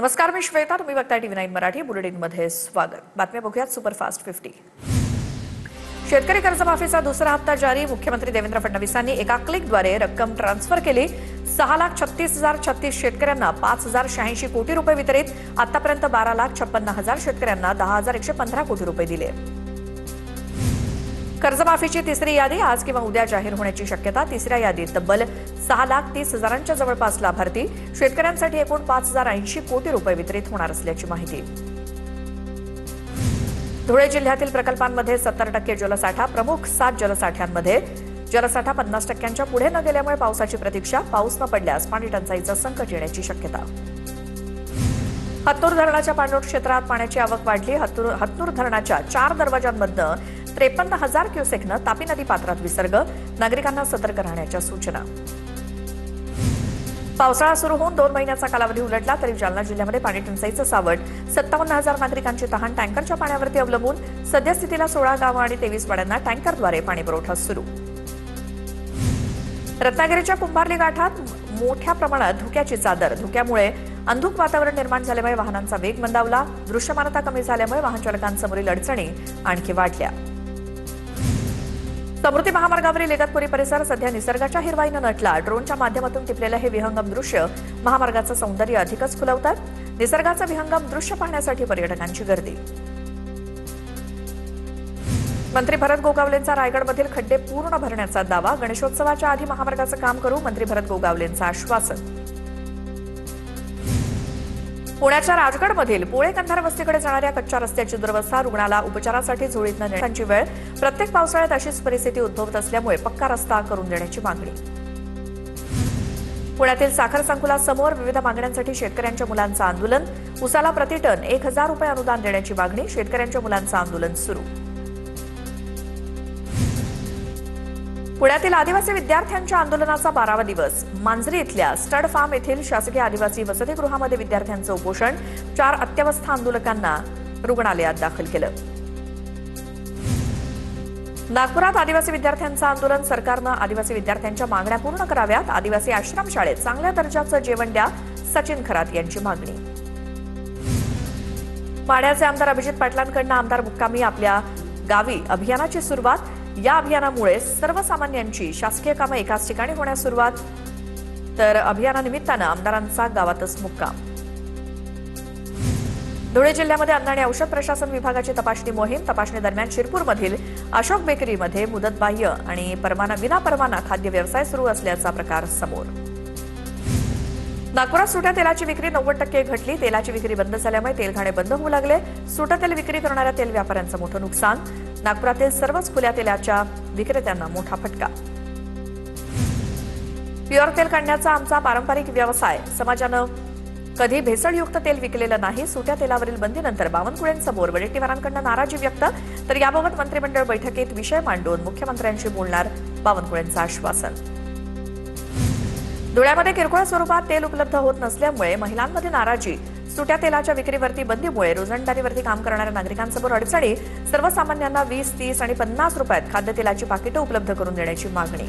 नमस्कार, मी श्वेता. तुम्ही बघताय TV9 मराठी. बुलेटिनमध्ये स्वागत. बातम्या बघूयात. सुपरफास्ट 50. शेतकरी कर्जमाफीचा दुसरा हप्ता जारी. मुख्यमंत्री देवेंद्र फडणवीसांनी एका क्लिकद्वारे रक्कम ट्रान्सफर केली. 6,36,036 शेतकऱ्यांना 5,086 कोटी रुपये वितरित. आतापर्यंत 12,56,000 शेतकऱ्यांना 10,115 कोटी रुपये दिले. कर्जमाफीची तिसरी यादी आज किंवा उद्या जाहीर होण्याची शक्यता. तिसऱ्या यादीत तब्बल 6,30,000च्या जवळपास लाभार्थी. शेतकऱ्यांसाठी एकूण 5,080 कोटी रुपये वितरित होणार असल्याची माहिती. धुळे जिल्ह्यातील प्रकल्पांमध्ये 70% जलसाठा. प्रमुख 7 जलसाठ्यांमध्ये जलसाठा 50%च्या पुढे न गेल्यामुळे पावसाची प्रतीक्षा. पाऊस न पडल्यास पाणी टंचाईचं संकट येण्याची शक्यता. हत्तूर धरणाच्या पाणलोट क्षेत्रात पाण्याची आवक वाढली. हत्तूर धरणाच्या 4 दरवाजांमधनं 53,000 क्युसेकनं तापी नदी पात्रात विसर्ग. नागरिकांना सतर्क राहण्याच्या सूचना. पावसाळा सुरू होऊन 2 महिन्याचा कालावधी उलटला तरी जालना जिल्ह्यामध्ये पाणी टंचाईचं सावट. 57,000 नागरिकांची तहान. टँकरच्या पाण्यावरती अवलंबून. सद्यस्थितीला 16 गावं आणि 23 वाड्यांना टँकरद्वारे पाणी पुरवठा सुरू. रत्नागिरीच्या कुंभारली गाठात मोठ्या प्रमाणात धुक्याची चादर. धुक्यामुळे अंधुक वातावरण निर्माण झाल्यामुळे वाहनांचा वेग मंदावला. दृश्यमानता कमी झाल्यामुळे वाहन चालकांसमोरील अडचणी आणखी वाढल्या. समृद्धी महामार्गावरील इगतपुरी परिसर सध्या निसर्गाच्या हिरवाईनं नटला. ड्रोनच्या माध्यमातून टिपलेलं हे विहंगम दृश्य महामार्गाचं सौंदर्य अधिकच खुलवतात. निसर्गाचं विहंगम दृश्य पाहण्यासाठी पर्यटकांची गर्दी. मंत्री भरत गोगावलेंचा रायगडमधील खड्डे पूर्ण भरण्याचा दावा. गणेशोत्सवाच्या आधी महामार्गाचं काम करू. मंत्री भरत गोगावलेंचं आश्वासन. पुण्याच्या राजगडमधील पोळे कंधार वस्तीकडे जाणाऱ्या कच्च्या रस्त्याची दुरवस्था. रुग्णाला उपचारासाठी झोळीतनं नेण्याची वेळ. प्रत्येक पावसाळ्यात अशीच परिस्थिती उद्भवत असल्यामुळे पक्का रस्ता करून देण्याची मागणी. पुण्यातील साखर संकुलासमोर विविध मागण्यांसाठी शेतकऱ्यांच्या मुलांचं आंदोलन. उसाला प्रतिटन 1,000 रुपये अनुदान देण्याची मागणी. शेतकऱ्यांच्या मुलांचं आंदोलन सुरू. पुण्यातील आदिवासी विद्यार्थ्यांच्या आंदोलनाचा 12वा दिवस. मांजरी इथल्या स्टड फार्म येथील शासकीय आदिवासी वसतिगृहामध्ये विद्यार्थ्यांचं उपोषण. 4 अत्यवस्थ आंदोलकांना रुग्णालयात दाखल केलं. नागपुरात आदिवासी विद्यार्थ्यांचं आंदोलन. सरकारनं आदिवासी विद्यार्थ्यांच्या मागण्या पूर्ण कराव्यात. आदिवासी आश्रमशाळेत चांगल्या दर्जाचं जेवण द्या. सचिन खरात यांची मागणी. माढ्याचे आमदार अभिजित पाटलांकडून आमदार मुक्कामी आपल्या गावी अभियानाची सुरुवात. या अभियानामुळे सर्वसामान्यांची शासकीय कामं एकाच ठिकाणी होण्यास सुरुवात. तर अभियानानिमित्तानं आमदारांचा गावातच मुक्काम. धुळे जिल्ह्यामध्ये अन्न आणि औषध प्रशासन विभागाची तपासणी मोहीम. तपासणी दरम्यान शिरपूरमधील अशोक बेकरीमध्ये मुदतबाह्य आणि विना परवाना खाद्य व्यवसाय सुरू असल्याचा प्रकार समोर. नागपुरात सुट्या तेलाची विक्री 90% घटली. तेलाची विक्री बंद झाल्यामुळे तेलघाणे बंद होऊ लागले. सुटं तेल विक्री करणाऱ्या तेल व्यापाऱ्यांचं मोठं नुकसान. नागपुरातील सर्वच खुल्या तेलाच्या विक्रेत्यांना मोठा फटका. प्युअर तेल काढण्याचा आमचा पारंपरिक व्यवसाय. समाजानं कधी भेसळयुक्त तेल विकलेलं नाही. सुट्या तेलावरील बंदीनंतर बावनकुळेंसमोर वडेट्टीवारांकडून नाराजी व्यक्त. तर याबाबत मंत्रिमंडळ बैठकीत विषय मांडून मुख्यमंत्र्यांशी बोलणार. बावनकुळेंचं आश्वासन. धुळ्यामध्ये किरकोळ स्वरूपात तेल उपलब्ध होत नसल्यामुळे महिलांमध्ये नाराजी. सुट्या तेलाच्या विक्रीवरती बंदीमुळे रोजंदारीवरती काम करणाऱ्या नागरिकांसमोर अडचणी. सर्वसामान्यांना 20, 30 आणि 50 रुपयात खाद्यतेलाची पाकिटं उपलब्ध करून देण्याची मागणी.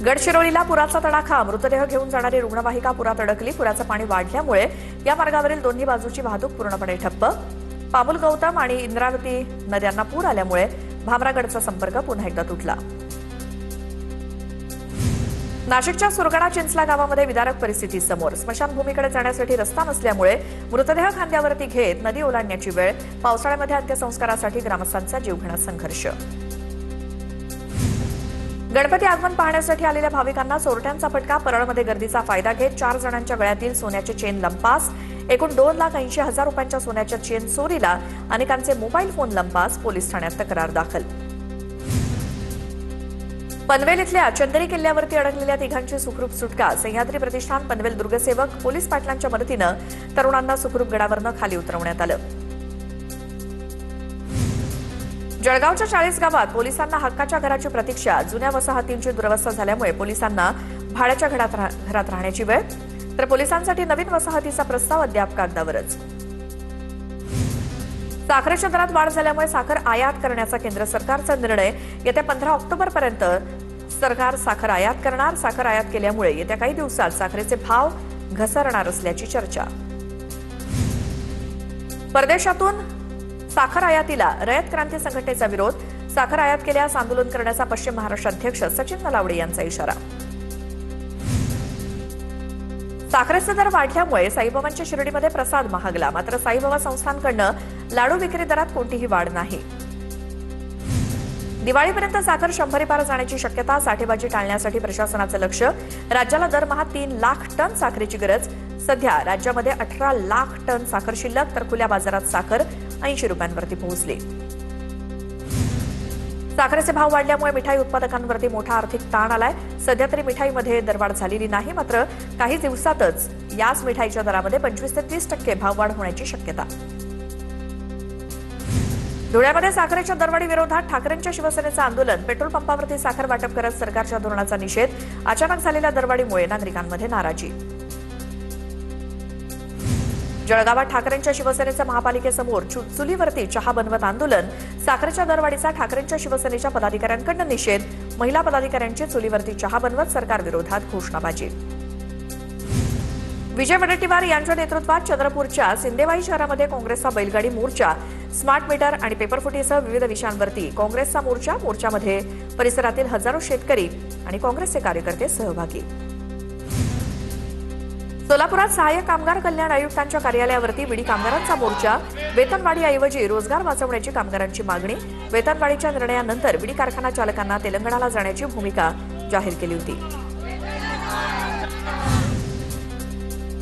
गडचिरोलीला पुराचा तडाखा. मृतदेह घेऊन जाणारी रुग्णवाहिका पुरात अडकली. पुराचं पाणी वाढल्यामुळे या मार्गावरील दोन्ही बाजूची वाहतूक पूर्णपणे ठप्प. पामुल गौतम आणि इंद्रावती नद्यांना पूर आल्यामुळे भामरागडचा संपर्क पुन्हा एकदा तुटला. नाशिकच्या सुरगणा चिंचला गावामध्ये विदारक परिस्थिती समोर. स्मशानभूमीकडे जाण्यासाठी रस्ता नसल्यामुळे मृतदेह खांद्यावरती घेत नदी ओलांडण्याची वेळ. पावसाळ्यामध्ये अंत्यसंस्कारासाठी ग्रामस्थांचा जीवघेणा संघर्ष. गणपती आगमन पाहण्यासाठी आलेल्या भाविकांना चोरट्यांचा फटका. परळमध्ये गर्दीचा फायदा घेत 4 जणांच्या गळ्यातील सोन्याचे चेन लंपास. एकूण 2,80,000 रुपयांच्या सोन्याच्या चेन चोरीला. अनेकांचे मोबाईल फोन लंपास. पोलीस ठाण्यात तक्रार दाखल. पनवेल इथल्या चंदेरी किल्ल्यावरती अडकलेल्या 3घांची सुखरूप सुटका. सह्याद्री प्रतिष्ठान पनवेल दुर्गसेवक पोलीस पाटलांच्या मदतीनं तरुणांना सुखरूप गडावरनं खाली उतरवण्यात आलं. जळगावच्या 40 गावात पोलिसांना हक्काच्या घराची प्रतीक्षा. जुन्या वसाहतींची दुरवस्था झाल्यामुळे पोलिसांना भाड्याच्या घरात राहण्याची वेळ. तर पोलिसांसाठी नवीन वसाहतीचा प्रस्ताव अद्याप कागदावरच. साखरेच्या दरात वाढ झाल्यामुळे साखर आयात करण्याचा केंद्र सरकारचा निर्णय. येत्या 15 ऑक्टोबरपर्यंत सरकार साखर आयात करणार. साखर आयात केल्यामुळे येत्या काही दिवसात साखरेचे भाव घसरणार असल्याची चर्चा. परदेशातून साखर आयातीला रयत क्रांती संघटनेचा विरोध. साखर आयात केल्यास आंदोलन करण्याचा पश्चिम महाराष्ट्र अध्यक्ष सचिन नलावडे यांचा इशारा. साखरेचे दर वाढल्यामुळे साईबाबांच्या शिर्डीमध्ये प्रसाद महागला. मात्र साईबाबा संस्थानकडनं लाडू विक्री दरात कोणतीही वाढ नाही. दिवाळीपर्यंत साखर 100 पार जाण्याची शक्यता. साठेबाजी टाळण्यासाठी प्रशासनाचं लक्ष. राज्याला दरमहा 3 लाख टन साखरेची गरज. सध्या राज्यामध्ये 18 लाख टन साखर शिल्लक, तर खुल्या बाजारात साखर 80 रुपयांवरती पोहोचली. साखरेचे भाव वाढल्यामुळे मिठाई उत्पादकांवरती मोठा आर्थिक ताण आलाय. सध्या तरी मिठाईमध्ये दरवाढ झालेली नाही. मात्र काही दिवसातच याच मिठाईच्या दरामध्ये 25 ते 30% भाववाढ होण्याची शक्यता. धुळ्यामध्ये साखरेच्या दरवाढी विरोधात ठाकरेंच्या शिवसेनेचं आंदोलन. पेट्रोल पंपावरती साखर वाटप करत सरकारच्या धोरणाचा निषेध. अचानक झालेल्या दरवाढीमुळे नागरिकांमध्ये नाराजी. जळगावात ठाकरेंच्या शिवसेनेचं महापालिकेसमोर चुलीवरती चहा बनवत आंदोलन. साखरेच्या दरवाढीचा ठाकरेंच्या शिवसेनेच्या पदाधिकाऱ्यांकडून निषेध. महिला पदाधिकाऱ्यांची चुलीवरती चहा बनवत सरकार विरोधात घोषणाबाजी. विजय वडेट्टीवार यांच्या नेतृत्वात चंद्रपूरच्या सिंदेवाई शहरामध्ये काँग्रेसचा बैलगाडी मोर्चा. स्मार्ट मीटर आणि पेपरफुटीसह विविध विषयांवरती काँग्रेसचा मोर्चा. मोर्चामध्ये परिसरातील हजारो शेतकरी आणि काँग्रेसचे कार्यकर्ते सहभागी. सोलापुरात सहाय्यक कामगार कल्याण आयुक्तांच्या कार्यालयावरती विडी कामगारांचा मोर्चा. वेतनवाढीऐवजी रोजगार वाचवण्याची कामगारांची मागणी. वेतनवाढीच्या निर्णयानंतर विडी कारखाना चालकांना तेलंगणाला जाण्याची भूमिका जाहीर केली होती.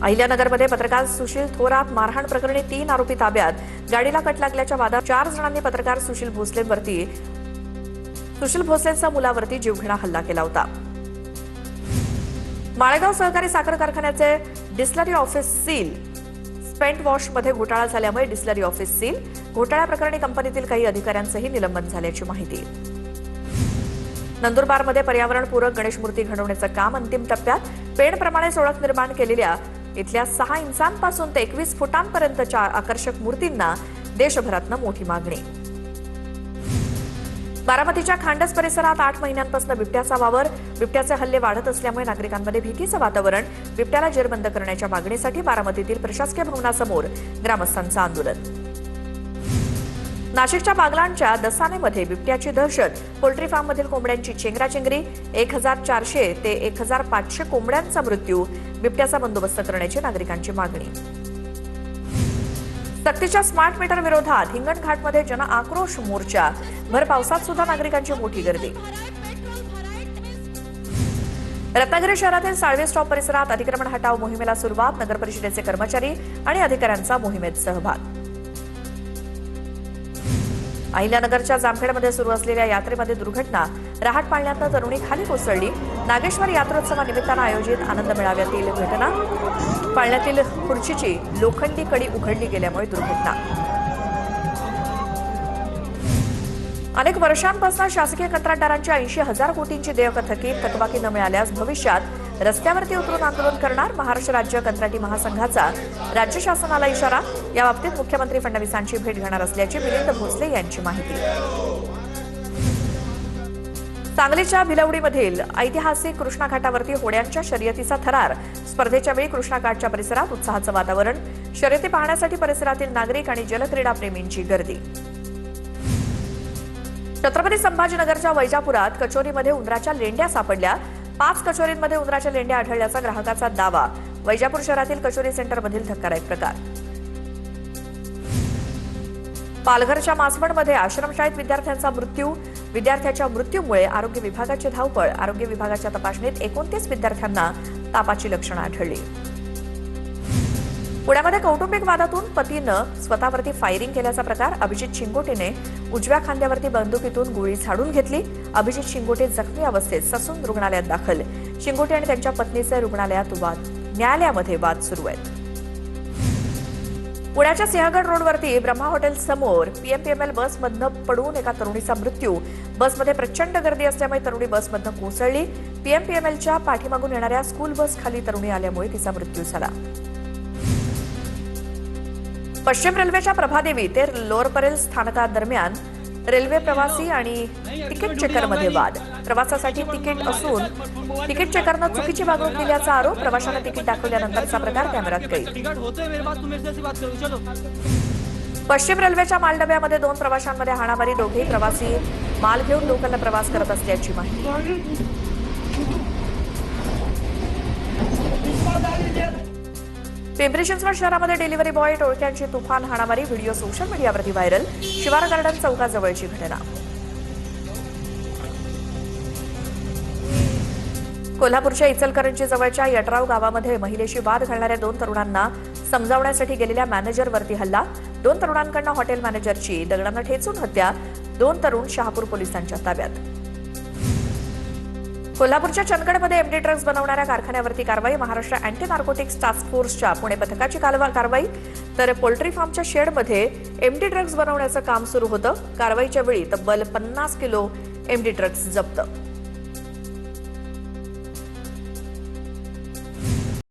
अहिल्यानगरमध्ये पत्रकार सुशील थोरात मारहाण प्रकरणी 3 आरोपी ताब्यात. गाडीला कट लागल्याच्या वादात 4 जणांनी पत्रकार सुशील भोसलेंचा मुलावरती जीवघेणा हल्ला केला होता. माळेगाव सहकारी साखर कारखान्याचे डिस्लरी ऑफिस सील. स्पेंट वॉशमध्ये घोटाळा झाल्यामुळे डिस्लरी ऑफिस सील. घोटाळ्याप्रकरणी कंपनीतील काही अधिकाऱ्यांचंही निलंबन झाल्याची माहिती. नंदुरबारमध्ये पर्यावरणपूरक गणेश मूर्ती घडवण्याचं काम अंतिम टप्प्यात. पेणप्रमाणेच ओळख निर्माण केलेल्या इथल्या 6 इंचांपासून ते 21 फुटांपर्यंतच्या आकर्षक मूर्तींना देशभरातनं मोठी मागणी. बारामतीच्या खांडस परिसरात 8 महिन्यांपासून बिबट्याचा वावर. बिबट्याचे हल्ले वाढत असल्यामुळे नागरिकांमध्ये भीतीचं वातावरण. बिबट्याला जेरबंद करण्याच्या मागणीसाठी बारामतीतील प्रशासकीय भवनासमोर ग्रामस्थांचं आंदोलन. नाशिकच्या बागलाणच्या दसानेमध्ये बिबट्याची दहशत. पोल्ट्री फार्ममधील कोंबड्यांची चेंगराचेंगरी. 1400 ते 1500 कोंबड्यांचा मृत्यू. बिबट्याचा बंदोबस्त करण्याची नागरिकांची मागणी. सक्तीच्या स्मार्ट मीटर विरोधात हिंगणघाटमध्ये जन आक्रोश मोर्चा. भर पावसात सुद्धा नागरिकांची मोठी गर्दी. रत्नागिरी शहरातील साळवे स्टॉप परिसरात अतिक्रमण हटाव मोहिमेला सुरुवात. नगर परिषदेचे कर्मचारी आणि अधिकाऱ्यांचा मोहिमेत सहभाग. अहिल्यानगरच्या जामखेडमध्ये सुरू असलेल्या यात्रेमध्ये दुर्घटना. रहाट पाळण्यातनं तरुणी खाली कोसळली. नागेश्वर यात्रोत्सवानिमित्तानं आयोजित आनंद मेळाव्यातील घटना. पाळण्यातील खुर्चीची लोखंडी कडी उघडली गेल्यामुळे दुर्घटना. अनेक वर्षांपासून शासकीय कंत्राटदारांची 80,000 कोटींची देयकं थकीत. थकबाकी न मिळाल्यास भविष्यात रस्त्यावरती उतरून आंदोलन करणार. महाराष्ट्र राज्य कंत्राटी महासंघाचा राज्य शासनाला इशारा. याबाबतीत मुख्यमंत्री फडणवीसांची भेट घेणार असल्याची मिलिंद भोसले यांची माहिती. सांगलीच्या भिलवडीमधील ऐतिहासिक कृष्णा घाटावरती होड्यांच्या शर्यतीचा थरार. स्पर्धेच्या वेळी कृष्णा घाटच्या परिसरात उत्साहाचं वातावरण. शर्यती पाहण्यासाठी परिसरातील नागरिक आणि जलक्रीडा प्रेमींची गर्दी. छत्रपती संभाजीनगरच्या वैजापुरात कचोरीमध्ये उंदराच्या लेंड्या सापडल्या. 5 कचोरींमध्ये उंदराच्या लेंड्या आढळल्याचा ग्राहकाचा दावा. वैजापूर शहरातील कचोरी सेंटरमधील धक्कादायक प्रकार. पालघरच्या मासवडमध्ये आश्रमशाळेत विद्यार्थ्यांचा मृत्यू. विद्यार्थ्याच्या मृत्यूमुळे आरोग्य विभागाची धावपळ. आरोग्य विभागाच्या तपासणीत 29 विद्यार्थ्यांना तापाची लक्षणं आढळली. पुण्यामध्ये कौटुंबिक वादातून पतीनं स्वतःवरती फायरिंग केल्याचा प्रकार. अभिजित शिंगोटेने उजव्या खांद्यावरती बंदुकीतून गोळी झाडून घेतली. अभिजित शिंगोटे जखमी अवस्थेत ससून रुग्णालयात दाखल. शिंगोटे आणि त्यांच्या पत्नीचे न्यायालयामध्ये वाद सुरू आहेत. पुण्याच्या सिंहगड रोडवरती ब्रह्मा हॉटेल समोर पीएमपीएमएल बसमधनं पडून एका तरुणीचा मृत्यू. बसमध्ये प्रचंड गर्दी असल्यामुळे तरुणी बसमधनं कोसळली. पीएमपीएमएलच्या पाठीमागून येणाऱ्या स्कूल बस खाली तरुणी आल्यामुळे तिचा मृत्यू झाला. पश्चिम रेल्वेच्या प्रभादेवी ते लोअर परेल स्थानकादरम्यान रेल्वे प्रवासी आणि तिकीट चेकरमध्ये वाद. प्रवासासाठी तिकीट असून तिकीट चेकरनं चुकीची वागणूक दिल्याचा आरोप. प्रवाशानं तिकीट दाखवल्यानंतरचा प्रकार कॅमेऱ्यात कैद. पश्चिम रेल्वेच्या मालडब्यामध्ये 2 प्रवाशांमध्ये हाणामारी. दोघेही प्रवासी माल घेऊन लोकलला प्रवास करत असल्याची माहिती. पिंपरी चिंचवड शहरामध्ये डिलिव्हरी बॉय टोळक्यांची तुफान हाणामारी. व्हिडिओ सोशल मीडियावरती व्हायरल. शिवार गार्डन चौकाजवळची घटना. कोल्हापूरच्या इचलकरंजी जवळच्या यटराव गावामध्ये महिलेशी वाद घालणाऱ्या 2 तरुणांना समजावण्यासाठी गेलेल्या मॅनेजरवरती हल्ला. 2 तरुणांकडून हॉटेल मॅनेजरची दगडानं ठेचून हत्या. 2 तरुण शहापूर पोलिसांच्या ताब्यात. कोल्हापूरच्या चंदगडमध्ये एमडी ड्रग्ज बनवणाऱ्या कारखान्यावरती कारवाई. महाराष्ट्र अँटी नार्कोटिक्स टास्क फोर्सच्या पुणे पथकाची कारवाई. तर पोल्ट्री फार्मच्या शेडमध्ये एमडी ड्रग्ज बनवण्याचं काम सुरू होतं. कारवाईच्या वेळी तब्बल 50 किलो एमडी ड्रग्ज जप्त.